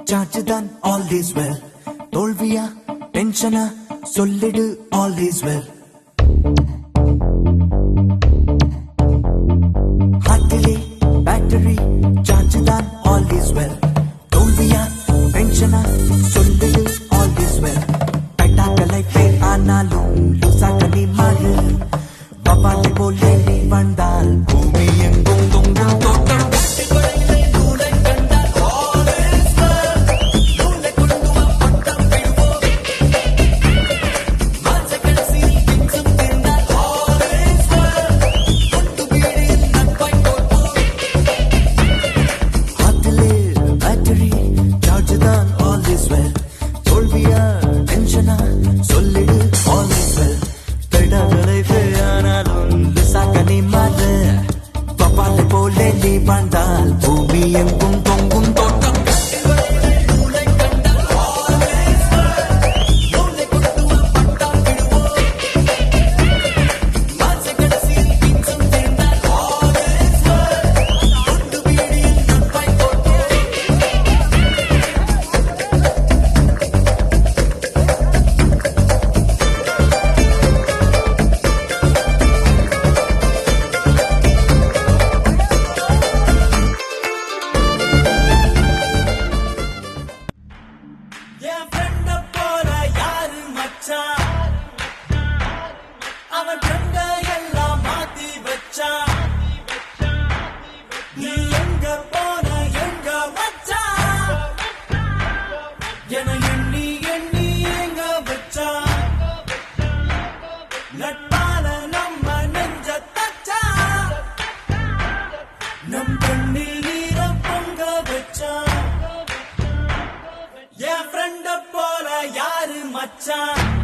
Charge தான் all is well. தோல்வியா டென்ஷனா சொல்லிடு all is well. ஹார்ட்டிலே பேட்டரி சார்ஜ் தான் all is well. தோல்வியா டென்ஷனா சொல்லிடு all is well. டைட்டாக்கலை பேர் ஆனாலும் லூசாக்க நீ மாறு. பவாலை போலே நீ வந்தால் பூமி எங்கும் தொங்கும் தோட்டம். வந்தால் பூமி எங்கும் தொங்கும் தோட்டம். அவன் கண்ட எல்லாம் மாத்தி வச்சா. நீ எங்க போன எங்க வச்சா என எண்ணி எண்ணி எங்க வச்சா. நட்பால நம்ம நெஞ்ச தச்சா. நம் கண்ணில் நீர பொங்க வச்சா. என் ஃப்ரெண்ட போல யாரு மச்சான்.